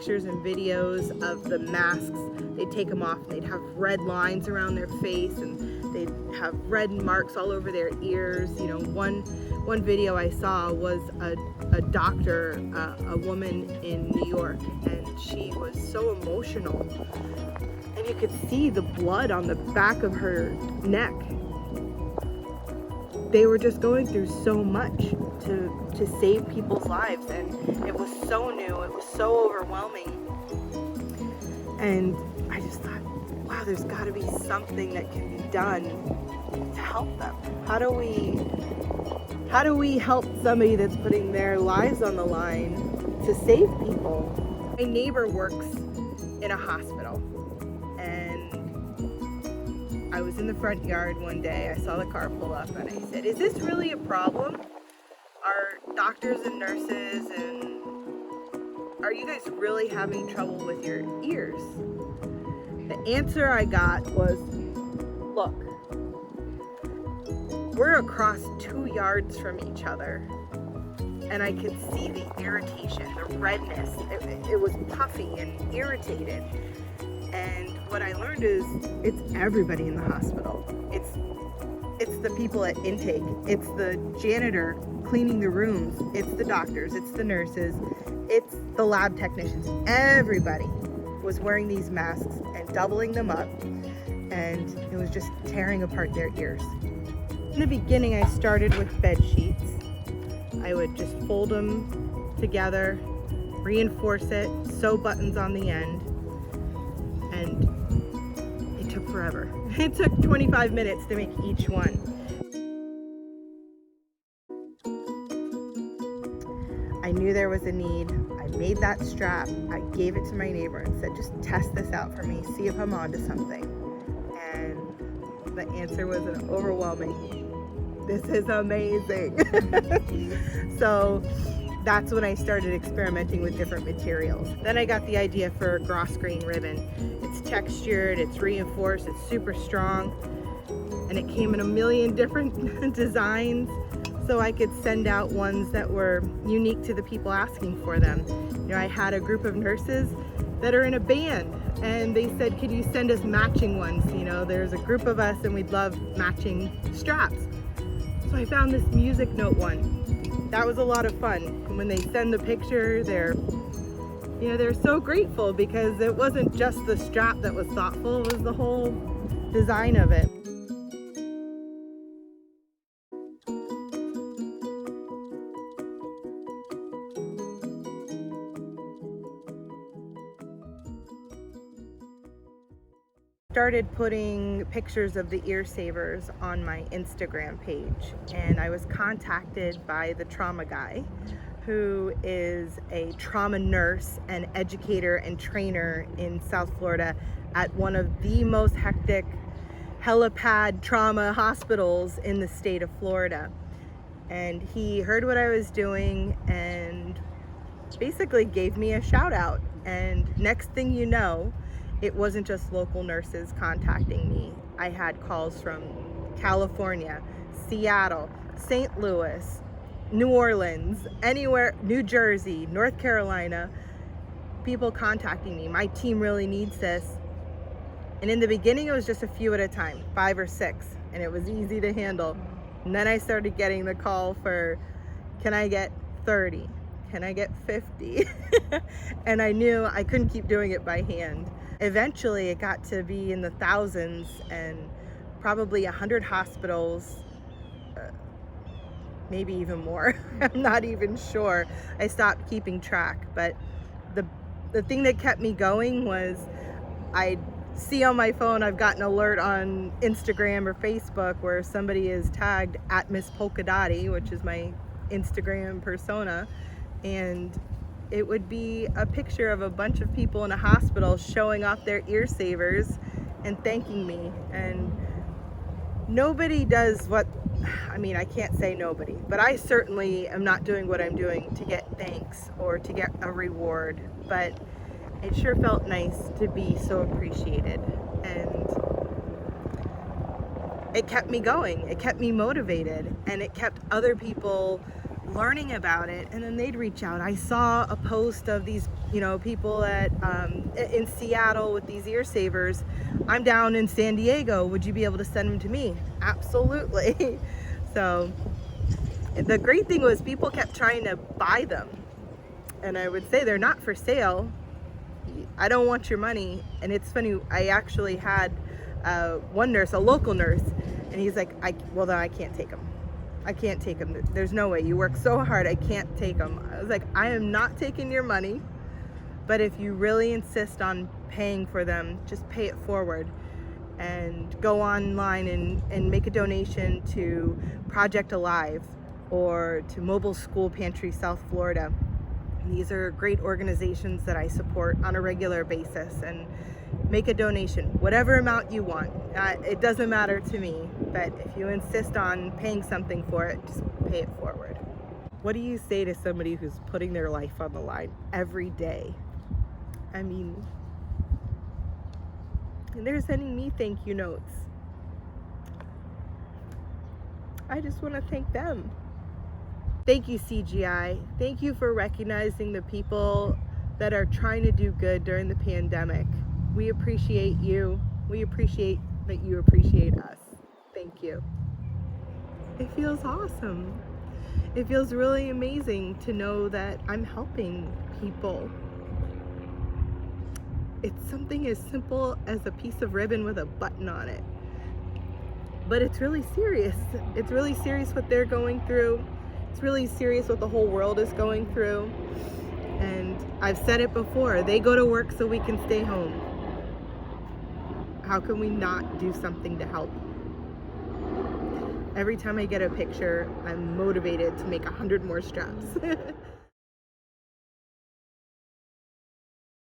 pictures and videos of the masks. They'd take them off and they'd have red lines around their face, and they'd have red marks all over their ears. You know, one video I saw was a doctor, a woman in New York, and she was so emotional, and you could see the blood on the back of her neck. They were just going through so much to save people's lives, and it was so new, it was so overwhelming. And I just thought, wow, there's got to be something that can be done to help them. How do we help somebody that's putting their lives on the line to save people? My neighbor works in a hospital, and I was in the front yard one day. I saw the car pull up, and I said, is this really a problem? Are doctors and nurses, and are you guys really having trouble with your ears? The answer I got was, look, we're across 2 yards from each other, and I could see the irritation, the redness. It was puffy and irritated. And what I learned is it's everybody in the hospital. It's the people at intake. It's the janitor cleaning the rooms. It's the doctors. It's the nurses. It's the lab technicians. Everybody was wearing these masks and doubling them up, and it was just tearing apart their ears. In the beginning, I started with bed sheets. I would just fold them together, reinforce it, sew buttons on the end, and it took forever. It took 25 minutes to make each one. I knew there was a need. I made that strap. I gave it to my neighbor and said, just test this out for me, see if I'm onto something. And the answer was an overwhelming, this is amazing. So that's when I started experimenting with different materials. Then I got the idea for grosgrain ribbon. It's textured, it's reinforced, it's super strong, and it came in a million different designs, so I could send out ones that were unique to the people asking for them. You know, I had a group of nurses that are in a band, and they said, could you send us matching ones? You know, there's a group of us and we'd love matching straps. So I found this music note one. That was a lot of fun. And when they send the picture, they're so grateful, because it wasn't just the strap that was thoughtful, it was the whole design of it. Started putting pictures of the ear savers on my Instagram page, and I was contacted by the trauma guy, who is a trauma nurse and educator and trainer in South Florida at one of the most hectic helipad trauma hospitals in the state of Florida. And he heard what I was doing and basically gave me a shout out. And next thing you know, it wasn't just local nurses contacting me. I had calls from California, Seattle, St. Louis, New Orleans, anywhere, New Jersey, North Carolina, people contacting me. My team really needs this. And in the beginning, it was just a few at a time, 5 or 6, and it was easy to handle. And then I started getting the call for, can I get 30? Can I get 50? And I knew I couldn't keep doing it by hand. Eventually, it got to be in the thousands, and probably 100 hospitals, maybe even more. I'm not even sure. I stopped keeping track, but the thing that kept me going was I'd see on my phone, I've gotten an alert on Instagram or Facebook where somebody is tagged at Miss Polka Dotty, which is my Instagram persona, and it would be a picture of a bunch of people in a hospital showing off their ear savers and thanking me. And nobody does what, I mean, I can't say nobody, but I certainly am not doing what I'm doing to get thanks or to get a reward, but it sure felt nice to be so appreciated. And it kept me going, it kept me motivated, and it kept other people learning about it, and then they'd reach out. I saw a post of these, people at in Seattle with these ear savers. I'm down in San Diego. Would you be able to send them to me? Absolutely. So the great thing was people kept trying to buy them, and I would say they're not for sale. I don't want your money. And it's funny, I actually had one nurse, a local nurse, and he's like, well, then I can't take them. I can't take them. There's no way. You work so hard. I can't take them. I was like, I am not taking your money, but if you really insist on paying for them, just pay it forward and go online and make a donation to Project Alive or to Mobile School Pantry South Florida. These are great organizations that I support on a regular basis, and make a donation, whatever amount you want. It doesn't matter to me, but if you insist on paying something for it, just pay it forward. What do you say to somebody who's putting their life on the line every day? I mean, and they're sending me thank you notes. I just want to thank them. Thank you, CGI. Thank you for recognizing the people that are trying to do good during the pandemic. We appreciate you. We appreciate that you appreciate us. Thank you. It feels awesome. It feels really amazing to know that I'm helping people. It's something as simple as a piece of ribbon with a button on it. But it's really serious. It's really serious what they're going through. It's really serious what the whole world is going through. And I've said it before, they go to work so we can stay home. How can we not do something to help? Every time I get a picture, I'm motivated to make 100 more straps.